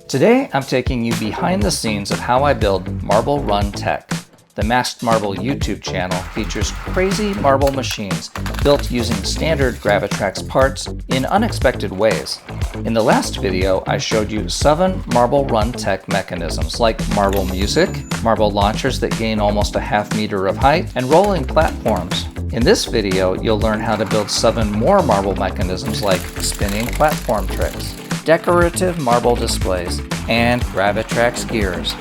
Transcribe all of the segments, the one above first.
Today, I'm taking you behind the scenes of how I build Marble Run Tech. The Masked Marble YouTube channel features crazy marble machines built using standard GraviTrax parts in unexpected ways. In the last video, I showed you 7 Marble Run Tech mechanisms like marble music, marble launchers that gain almost a half meter of height, and rolling platforms. In this video, you'll learn how to build 7 more marble mechanisms like spinning platform tricks, decorative marble displays, and GraviTrax Gears.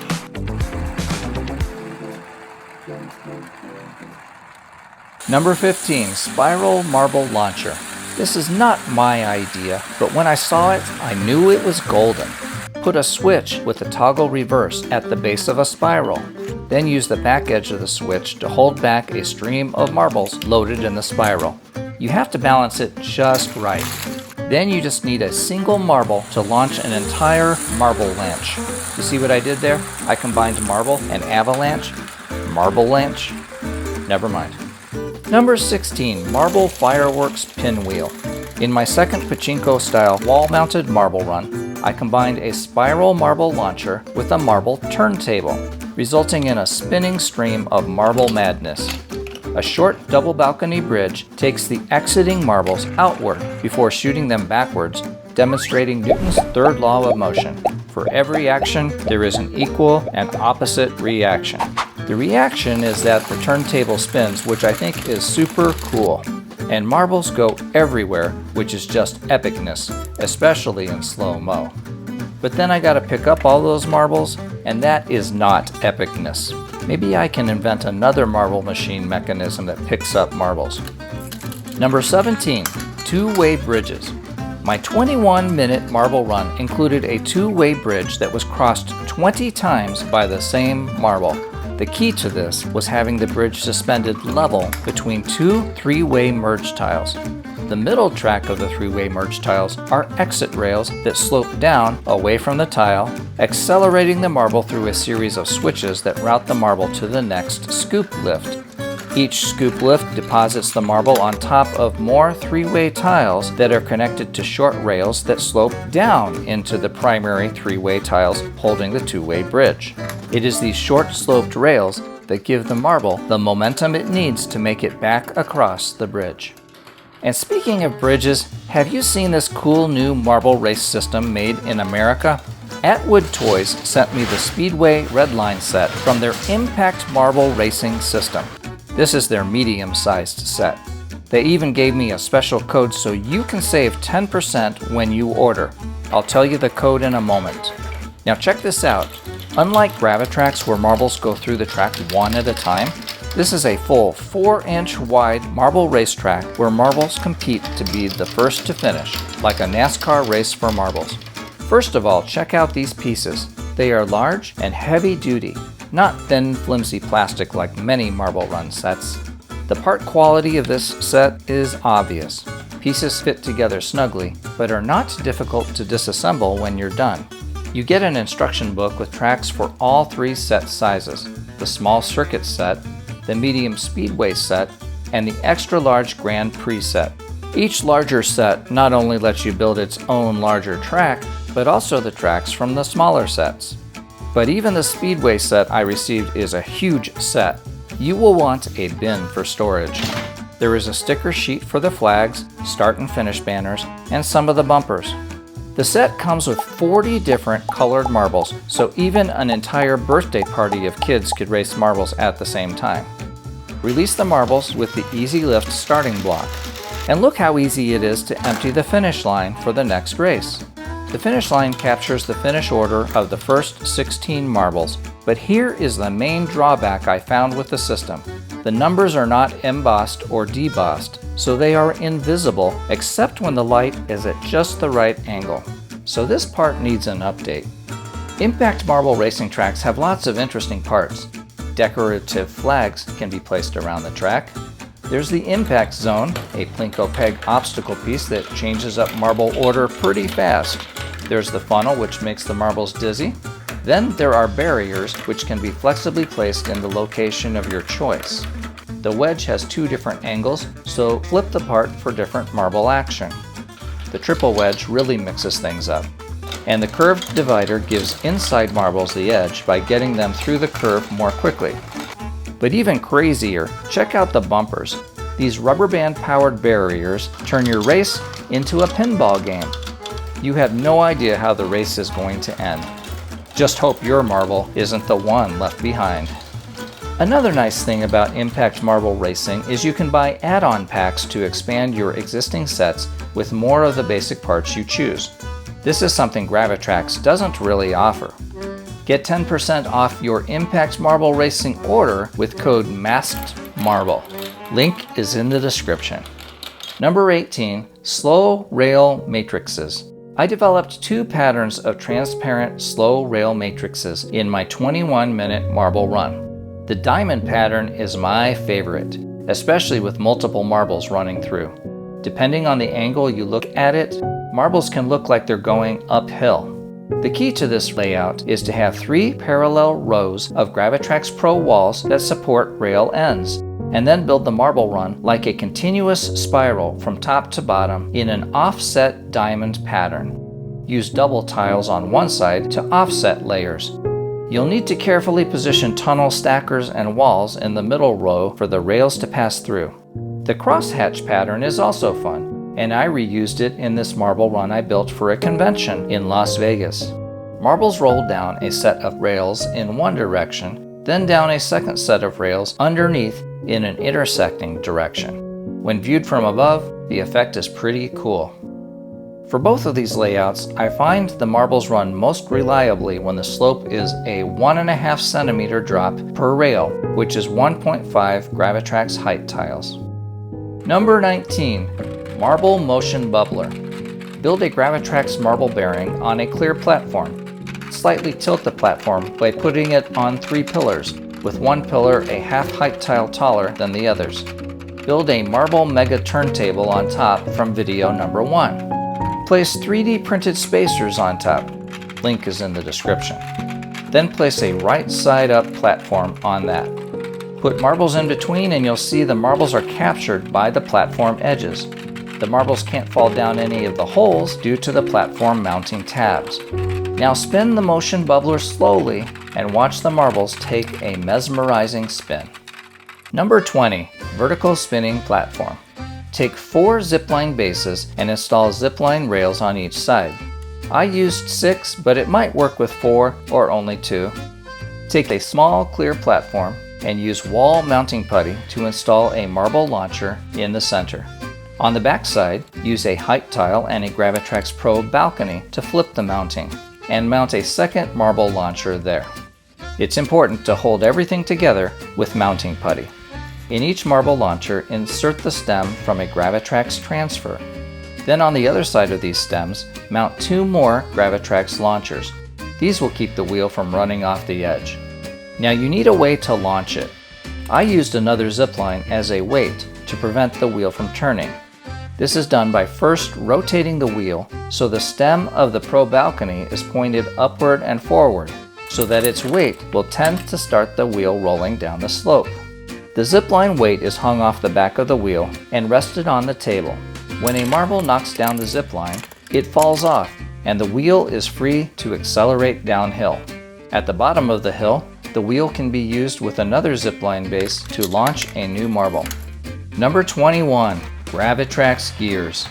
Number 15, Spiral Marble Launcher. This is not my idea, but when I saw it, I knew it was golden. Put a switch with a toggle reverse at the base of a spiral. Then use the back edge of the switch to hold back a stream of marbles loaded in the spiral. You have to balance it just right. Then you just need a single marble to launch an entire marble launch. You see what I did there? I combined marble and avalanche. Marble launch? Never mind. Number 16, Marble Fireworks Pinwheel. In my second pachinko-style wall-mounted marble run, I combined a spiral marble launcher with a marble turntable, resulting in a spinning stream of marble madness. A short double balcony bridge takes the exiting marbles outward before shooting them backwards, demonstrating Newton's third law of motion. For every action, there is an equal and opposite reaction. The reaction is that the turntable spins, which I think is super cool. And marbles go everywhere, which is just epicness, especially in slow-mo. But then I gotta pick up all those marbles, and that is not epicness. Maybe I can invent another marble machine mechanism that picks up marbles. Number 17, two-way bridges. My 21-minute marble run included a two-way bridge that was crossed 20 times by the same marble. The key to this was having the bridge suspended level between 2 3-way merge tiles. The middle track of the 3-way merge tiles are exit rails that slope down away from the tile, accelerating the marble through a series of switches that route the marble to the next scoop lift. Each scoop lift deposits the marble on top of more 3-way tiles that are connected to short rails that slope down into the primary 3-way tiles holding the 2-way bridge. It is these short sloped rails that give the marble the momentum it needs to make it back across the bridge. And speaking of bridges, have you seen this cool new marble race system made in America? Atwood Toys sent me the Speedway Redline set from their Impact Marble Racing system. This is their medium-sized set. They even gave me a special code so you can save 10% when you order. I'll tell you the code in a moment. Now check this out. Unlike GraviTrax where marbles go through the track one at a time, this is a full 4-inch wide marble racetrack where marbles compete to be the first to finish, like a NASCAR race for marbles. First of all, check out these pieces. They are large and heavy duty, not thin, flimsy plastic like many marble run sets. The part quality of this set is obvious. Pieces fit together snugly, but are not difficult to disassemble when you're done. You get an instruction book with tracks for all 3 set sizes: the small circuit set, the medium speedway set, and the extra large Grand Prix set. Each larger set not only lets you build its own larger track, but also the tracks from the smaller sets. But even the speedway set I received is a huge set. You will want a bin for storage. There is a sticker sheet for the flags, start and finish banners, and some of the bumpers. The set comes with 40 different colored marbles, so even an entire birthday party of kids could race marbles at the same time. Release the marbles with the Easy Lift starting block. And look how easy it is to empty the finish line for the next race. The finish line captures the finish order of the first 16 marbles, but here is the main drawback I found with the system. The numbers are not embossed or debossed, so they are invisible except when the light is at just the right angle. So this part needs an update. Impact marble racing tracks have lots of interesting parts. Decorative flags can be placed around the track. There's the impact zone, a plinko peg obstacle piece that changes up marble order pretty fast. There's the funnel, which makes the marbles dizzy. Then there are barriers, which can be flexibly placed in the location of your choice. The wedge has 2 different angles, so flip the part for different marble action. The triple wedge really mixes things up. and the curved divider gives inside marbles the edge by getting them through the curve more quickly. But even crazier, check out the bumpers. These rubber band powered barriers turn your race into a pinball game. You have no idea how the race is going to end. Just hope your marble isn't the one left behind. Another nice thing about Impact Marble Racing is you can buy add-on packs to expand your existing sets with more of the basic parts you choose. This is something GraviTrax doesn't really offer. Get 10% off your Impact Marble Racing order with code MASKEDMARBLE. Link is in the description. Number 18, Slow Rail Matrices. I developed 2 patterns of transparent slow rail matrices in my 21-minute marble run. The diamond pattern is my favorite, especially with multiple marbles running through. Depending on the angle you look at it, marbles can look like they're going uphill. The key to this layout is to have 3 parallel rows of GraviTrax Pro walls that support rail ends, and then build the marble run like a continuous spiral from top to bottom in an offset diamond pattern. Use double tiles on one side to offset layers. You'll need to carefully position tunnel stackers and walls in the middle row for the rails to pass through. The crosshatch pattern is also fun, and I reused it in this marble run I built for a convention in Las Vegas. Marbles roll down a set of rails in one direction, then down a second set of rails underneath in an intersecting direction. When viewed from above, the effect is pretty cool. For both of these layouts, I find the marbles run most reliably when the slope is a 1.5 centimeter drop per rail, which is 1.5 GraviTrax height tiles. Number 19, Marble Motion Bubbler. Build a GraviTrax marble bearing on a clear platform. Slightly tilt the platform by putting it on 3 pillars, with one pillar a half height tile taller than the others. Build a marble mega turntable on top from video number 1. Place 3D printed spacers on top. Link is in the description. Then place a right side up platform on that. Put marbles in between and you'll see the marbles are captured by the platform edges. The marbles can't fall down any of the holes due to the platform mounting tabs. Now spin the motion bubbler slowly and watch the marbles take a mesmerizing spin. Number 20, Vertical Spinning Platform. Take 4 zipline bases and install zipline rails on each side. I used 6, but it might work with 4 or only 2. Take a small clear platform and use wall mounting putty to install a marble launcher in the center. On the back side, use a height tile and a GraviTrax Pro balcony to flip the mounting, and mount a second marble launcher there. It's important to hold everything together with mounting putty. In each marble launcher, insert the stem from a GraviTrax transfer. Then on the other side of these stems, mount 2 more GraviTrax launchers. These will keep the wheel from running off the edge. Now you need a way to launch it. I used another zipline as a weight to prevent the wheel from turning. This is done by first rotating the wheel so the stem of the Pro balcony is pointed upward and forward, so that its weight will tend to start the wheel rolling down the slope. The zipline weight is hung off the back of the wheel and rested on the table. When a marble knocks down the zipline, it falls off and the wheel is free to accelerate downhill. At the bottom of the hill, the wheel can be used with another zipline base to launch a new marble. Number 21, GraviTrax Gears.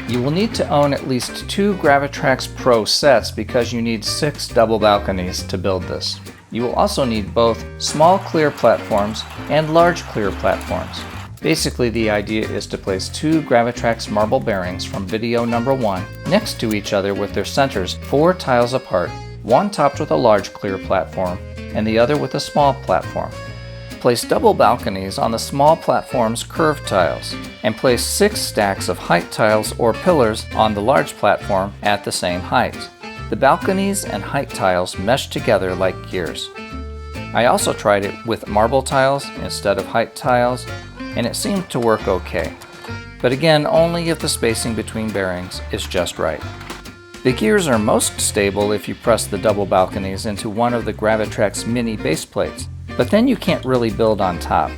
You will need to own at least 2 GraviTrax Pro sets because you need 6 double balconies to build this. You will also need both small clear platforms and large clear platforms. Basically, the idea is to place 2 GraviTrax marble bearings from video number 1 next to each other with their centers 4 tiles apart, one topped with a large clear platform and the other with a small platform. Place double balconies on the small platform's curved tiles, and place 6 stacks of height tiles or pillars on the large platform at the same height. The balconies and height tiles mesh together like gears. I also tried it with marble tiles instead of height tiles, and it seemed to work okay. But again, only if the spacing between bearings is just right. The gears are most stable if you press the double balconies into one of the GraviTrax mini base plates, but then you can't really build on top.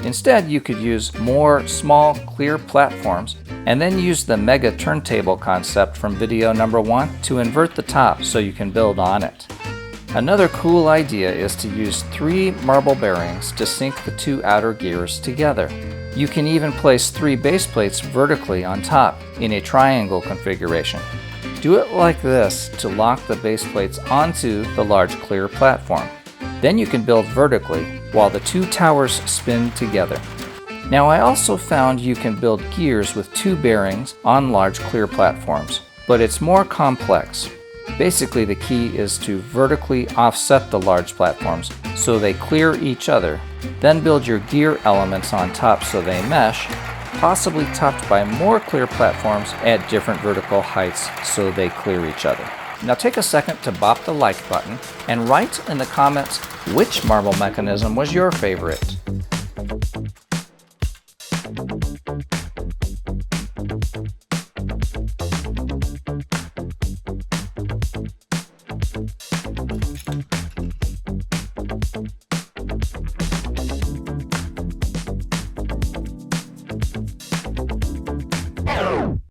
Instead, you could use more small, clear platforms and then use the mega turntable concept from video number 1 to invert the top so you can build on it. Another cool idea is to use 3 marble bearings to sync the 2 outer gears together. You can even place 3 base plates vertically on top in a triangle configuration. Do it like this to lock the base plates onto the large clear platform. Then you can build vertically while the 2 towers spin together. Now I also found you can build gears with 2 bearings on large clear platforms, but it's more complex. Basically, the key is to vertically offset the large platforms so they clear each other, then build your gear elements on top so they mesh, possibly topped by more clear platforms at different vertical heights so they clear each other. Now take a second to bop the like button and write in the comments which marble mechanism was your favorite.